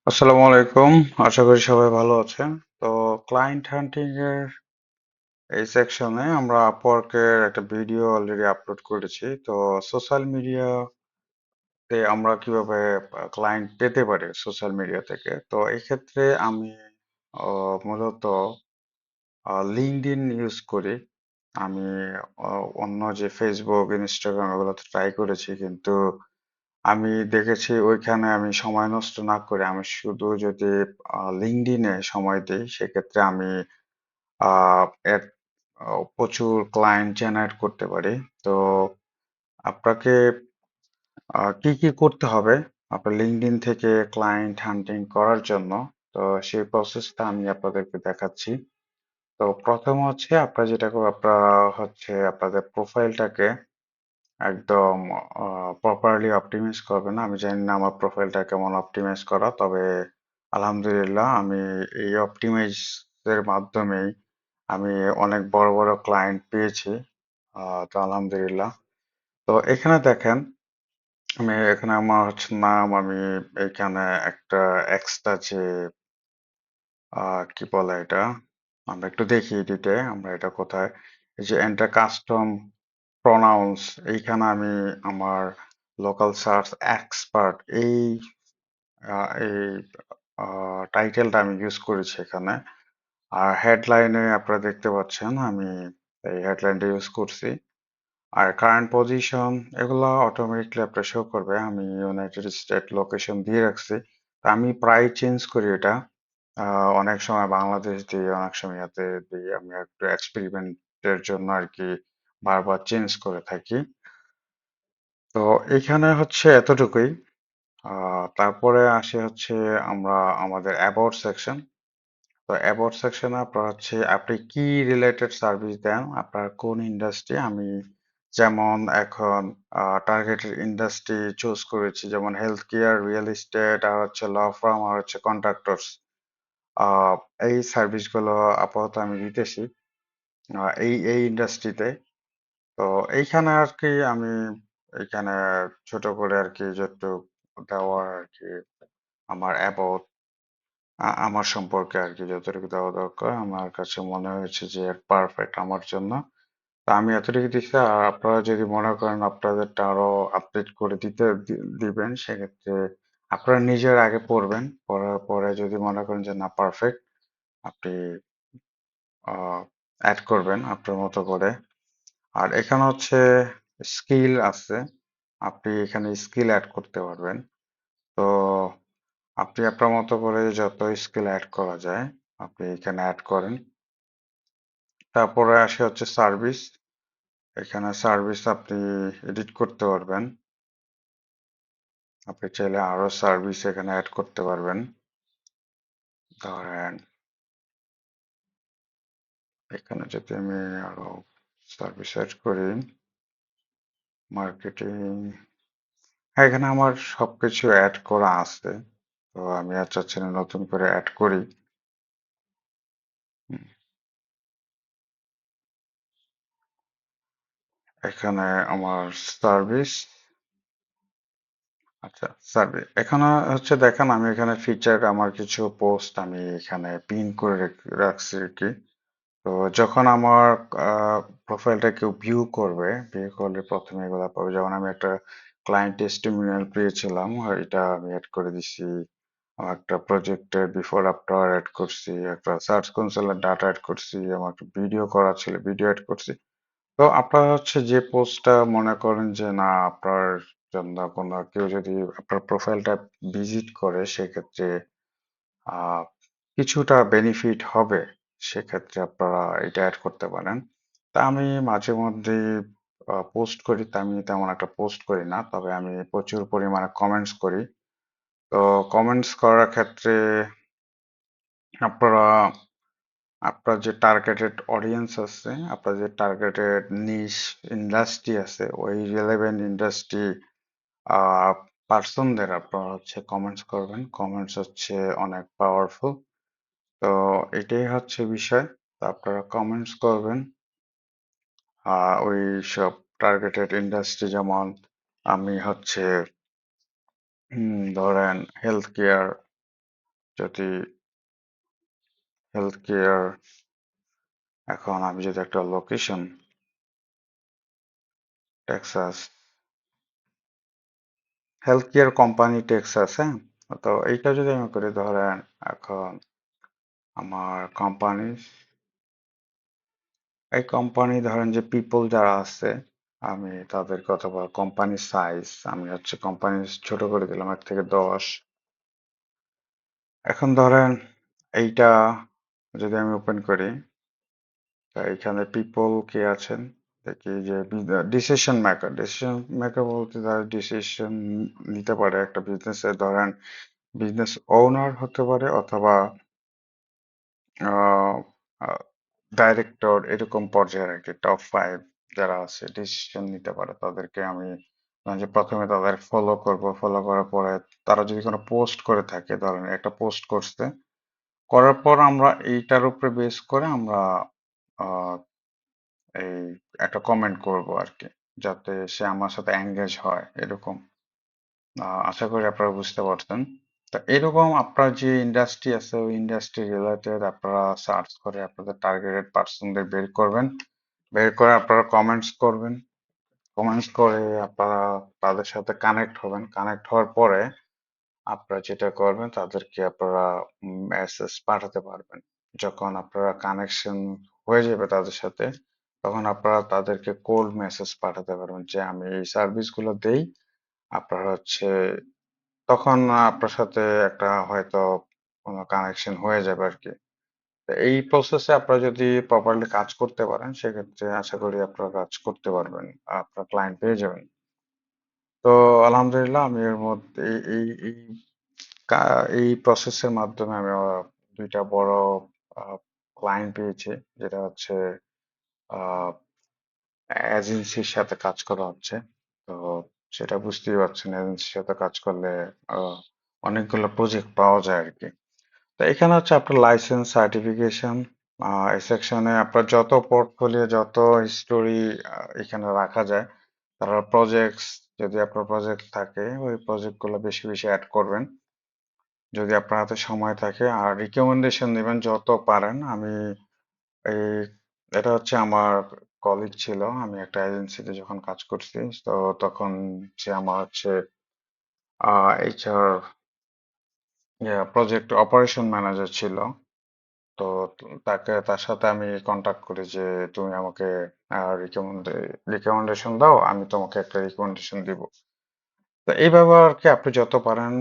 আসসালামু আলাইকুম। আশা করি সবাই ভালো আছেন। তো ক্লায়েন্ট হান্টিং এর এই সেকশনে আমরা আপওয়ার্কের একটা ভিডিও অলরেডি আপলোড করেছি। তো সোশ্যাল মিডিয়াতে আমরা কিভাবে ক্লায়েন্ট পেতে পারি সোশ্যাল মিডিয়া থেকে। তো এই ক্ষেত্রে আমি মূলত লিঙ্কডইন ইউজ করি। আমি অন্য যে ফেসবুক, ইনস্টাগ্রাম এগুলোতে ট্রাই করেছি, কিন্তু আমি দেখেছি ওইখানে আমি সময় নষ্ট না করে আমি শুধু যদি লিঙ্কডইনে সময় দিই, সেক্ষেত্রে আমি আহ, এর প্রচুর ক্লায়েন্ট জেনারেট করতে পারি। তো আপনাকে কি কি করতে হবে আপনার লিঙ্কডইন থেকে ক্লায়েন্ট হান্টিং করার জন্য, তো সেই প্রসেসটা আমি আপনাদেরকে দেখাচ্ছি। তো প্রথম হচ্ছে আপনারা যেটা করবেন, আপনারা হচ্ছে আপনাদের প্রোফাইলটাকে একদম প্রপারলি অপটিমাইজ করবেন। আমি জানি না আমার প্রোফাইলটা কেমন অপটিমাইজ করা, তবে আলহামদুলিল্লাহ আমি এই অপটিমাইজ এর মাধ্যমেই আমি অনেক বড় বড় ক্লায়েন্ট পেয়েছি। তো আলহামদুলিল্লাহ। তো এখানে দেখেন, আমি এখানে আমার হচ্ছে নাম, আমি এখানে একটা এক্সট্রা যে কি বলে এটা, আমরা একটু দেখি এডিটে আমরা এটা কোথায়, এই যে এন্টার কাস্টম প্রনাউন্স, এইখানে আমি আমার লোকাল সার্চ এক্সপার্ট এই টাইটেলটা আমি ইউজ করেছি এখানে। আর হেডলাইনে আপনারা দেখতে পাচ্ছেন আমি এই হেডলাইনটা ইউজ করছি। আর কারেন্ট পজিশন এগুলো অটোমেটিকলি আপনার শো করবে। আমি ইউনাইটেড স্টেট লোকেশন দিয়ে রাখছি। তা আমি প্রায় চেঞ্জ করি এটা। অনেক সময় বাংলাদেশ দিই, অনেক সময় ইয়াতে দিই। আমি একটু এক্সপেরিমেন্টের জন্য আর কি বারবার চেঞ্জ করে থাকি। তো এখানে হচ্ছে এতটুকুই। তারপরে আসে হচ্ছে আমরা আমাদের অ্যাবাউট সেকশন। তো অ্যাবাউট সেকশনে আপনার হচ্ছে আপনি কি রিলেটেড সার্ভিস দেন, আপনার কোন ইন্ডাস্ট্রি। আমি যেমন এখন টার্গেটেড ইন্ডাস্ট্রি চুজ করেছি, যেমন হেলথ কেয়ার, রিয়েল এস্টেট, আর হচ্ছে ল ফার্ম, আর হচ্ছে কন্ট্রাক্টরস। আহ, এই সার্ভিসগুলো আপাতত আমি দিতেছি এই ইন্ডাস্ট্রিতে। তো এইখানে আর কি আমি এইখানে ছোট করে আর কি যত দেওয়ার আর কি আমার অ্যাবাউট আমার সম্পর্কে আর কি যতটুকু দেওয়া দরকার আমার কাছে মনে হয়েছে যে পারফেক্ট আমার জন্য। তা আমি এতটুকু দিচ্ছি। আর আপনারা যদি মনে করেন আপনাদেরটা আরো আপডেট করে দিবেন, সেক্ষেত্রে আপনারা নিজের আগে পড়বেন, পড়ার পরে যদি মনে করেন যে না পারফেক্ট, আপনি অ্যাড করবেন আপনার মতো করে। আর এখানে হচ্ছে স্কিল আছে, আপনি এখানে স্কিল অ্যাড করতে পারবেন। তো আপনি আপনার মতো করে যত স্কিল অ্যাড করা যায় আপনি এখানে অ্যাড করেন। তারপরে আসে হচ্ছে সার্ভিস। এখানে সার্ভিস আপনি এডিট করতে পারবেন। আপনি চাইলে আরো সার্ভিস এখানে অ্যাড করতে পারবেন। ধরেন এখানে যদি আমি আরো সার্ভিস অ্যাড করি, মার্কেটিং, হ্যাঁ এখানে আমার সবকিছু অ্যাড করা আছে। তো আমি আর চাচ্ছি না নতুন করে অ্যাড করি। হুম, এখানে আমার সার্ভিস, আচ্ছা সার্ভিস এখানে হচ্ছে দেখেন, আমি এখানে ফিচার আমার কিছু পোস্ট আমি এখানে পিন করে রাখছি আর কি। তো যখন আমার প্রোফাইলটা কেউ ভিউ করবে, ভিউ করলে প্রথমে এগুলো পাবে। যেমন আমি একটা ক্লায়েন্ট টেস্টিমোনিয়াল পেয়েছিলাম, আর এটা আমি অ্যাড করে দিছি। আমার একটা প্রজেক্টের বিফোর আফটার অ্যাড করছি, একটা সার্চ কনসোলের ডাটা অ্যাড করছি, আমার একটা ভিডিও করা ছিল, ভিডিও অ্যাড করছি। তো আপনার হচ্ছে যে পোস্টটা মনে করেন যে না আপনার জন্য কোনো কেউ যদি আপনার প্রোফাইলটা ভিজিট করে, সেক্ষেত্রে আহ কিছুটা বেনিফিট হবে, সেক্ষেত্রে আপনারা এটা অ্যাড করতে পারেন। তা আমি মাঝে মধ্যে পোস্ট করি, তা আমি তেমন একটা পোস্ট করি না, তবে আমি প্রচুর পরিমাণে কমেন্টস করি। তো কমেন্টস করার ক্ষেত্রে আপনারা আপনার যে টার্গেটেড অডিয়েন্স আছে, আপনার যে টার্গেটেড নিশ ইন্ডাস্ট্রি আছে, ওই রিলেভেন্ট ইন্ডাস্ট্রি পার্সনদের আপনারা হচ্ছে কমেন্টস করবেন। কমেন্টস হচ্ছে অনেক পাওয়ারফুল। তো এটাই হচ্ছে বিষয়। তো আপনারা কমেন্টস করবেন ওই সব টার্গেটেড ইন্ডাস্ট্রি, যেমন আমি হচ্ছে ধরেন হেলথ কেয়ার, যদি হেলথ কেয়ার, এখন আমি যদি একটা location Texas, health care company Texas, হ্যাঁ, তো এইটা যদি আমি করি, ধরেন এখন আমার কোম্পানি, এই কোম্পানি ধরেন যে পিপল যারা আছে, আমি তাদেরকে, অথবা কোম্পানির সাইজ, আমি হচ্ছে কোম্পানি ছোট করে দিলাম 1 থেকে 10। এখন ধরেন এইটা যদি আমি ওপেন করি, তা এখানে পিপল কে আছেন দেখি, যে ডিসিশন মেকার বলতে যারা ডিসিশন নিতে পারে একটা বিজনেসে, ধরেন বিজনেস ওনার হতে পারে, অথবা ডাইরেক্টর, এরকম পর্যায়ের আর কি, টপ 5 যারা আছে ডিসিশন নিতে পারে, তাদেরকে আমি যে প্রথমে তাদের ফলো করব। ফলো করার পরে তারা যদি কোনো পোস্ট করে থাকে, ধরেন একটা পোস্ট করছে, করার পর আমরা এইটার উপরে বেস করে আমরা আহ, এই একটা কমেন্ট করব আর কি, যাতে সে আমার সাথে এঙ্গেজ হয় এরকম। আশা করি আপনারা বুঝতে পারছেন। তা এরকম আপনার যে ইন্ডাস্ট্রি আছে, ওই ইন্ডাস্ট্রি রিলেটেড আপনারা সার্চ করে আপনাদের টার্গেটেড পার্সনদের বের করবেন। বের করে আপনারা কমেন্টস করবেন। কমেন্টস করে আপনারা তাদের সাথে কানেক্ট হবেন। কানেক্ট হওয়ার পরে আপনারা যেটা করবেন, তাদেরকে আপনারা মেসেজ পাঠাতে পারবেন। যখন আপনারা কানেকশন হয়ে যাবে তাদের সাথে, তখন আপনারা তাদেরকে কোল্ড মেসেজ পাঠাতে পারবেন যে আমি এই সার্ভিসগুলো দেই। আপনারা হচ্ছে তখন আপনার সাথে একটা হয়তো কোনো কানেকশন হয়ে যাবে আর কি। তো এই প্রসেসে আপনারা যদি প্রপারলি কাজ করতে পারেন, সেক্ষেত্রে আশা করি আপনারা কাজ করতে পারবেন, আপনার ক্লায়েন্ট পেয়ে যাবেন। তো আলহামদুলিল্লাহ, আমি এর মধ্যে এই প্রসেসের মাধ্যমে আমি 2টা বড় ক্লায়েন্ট পেয়েছি, যেটা হচ্ছে এজেন্সির সাথে কাজ করা হচ্ছে। তো সেটা বুঝতেই পারছেন, এজেন্সির সাথে কাজ করলে আহ, অনেকগুলো প্রজেক্ট পাওয়া যায় আর কি। তো এখানে হচ্ছে আপনার লাইসেন্স সার্টিফিকেশন, এই সেকশনে আপনার যত পোর্টফোলিও, যত হিস্টোরি এখানে রাখা যায়। তারপর প্রজেক্টস, যদি আপনার প্রজেক্ট থাকে, ওই প্রজেক্ট গুলো বেশি বেশি অ্যাড করবেন যদি আপনার হাতে সময় থাকে। আর রিকমেন্ডেশন দিবেন যত পারেন। আমি এই এটা হচ্ছে আমার কলিগ ছিল, আমি একটা এজেন্সিতে যখন কাজ করছি, তো তখন সে আমার হচ্ছে এইচআর প্রজেক্ট অপারেশন ম্যানেজার ছিল। তো তার সাথে আমি কন্টাক্ট করি যে তুমি আমাকে রিকমেন্ডেশন দাও, আমি তোমাকে একটা রিকমেন্ডেশন দিব। তো এইভাবে আর কি, আপনি যত পারেন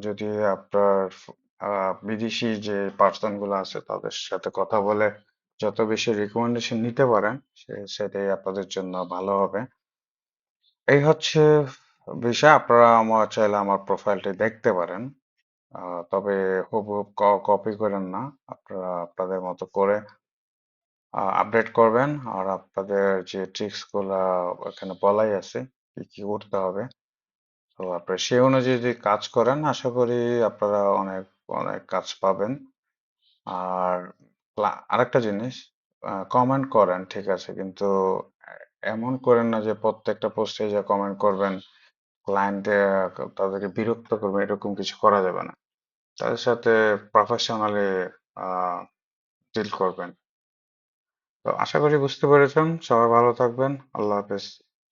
যদি আপনার বিদেশি যে পার্সন গুলো আছে তাদের সাথে কথা বলে যত বেশি রিকমেন্ডেশন নিতে পারেন, সেটাই আপনাদের জন্য ভালো হবে। এই হচ্ছে বিষয়। আপনারা আমার চাইলে আমার প্রোফাইলটি দেখতে পারেন, তবে হুবহুব কপি করেন না। আপনারা আপনাদের মতো করে আপডেট করবেন। আর আপনাদের যে ট্রিক্স গুলা ওখানে বলাই আছে, কি কি করতে হবে, তো আপনারা সেই অনুযায়ী যদি কাজ করেন, আশা করি আপনারা অনেক অনেক কাজ পাবেন। আর আরেকটা জিনিস, কমেন্ট করেন ঠিক আছে, কিন্তু এমন করেন না যে প্রত্যেকটা পোস্টে যা কমেন্ট করবেন, ক্লায়েন্টদের তাদেরকে বিরক্ত করবেন, এরকম কিছু করা যাবে না। তাদের সাথে প্রফেশনালি ডিল করবেন। তো আশা করি বুঝতে পেরেছেন। সবাই ভালো থাকবেন। আল্লাহ হাফেজ।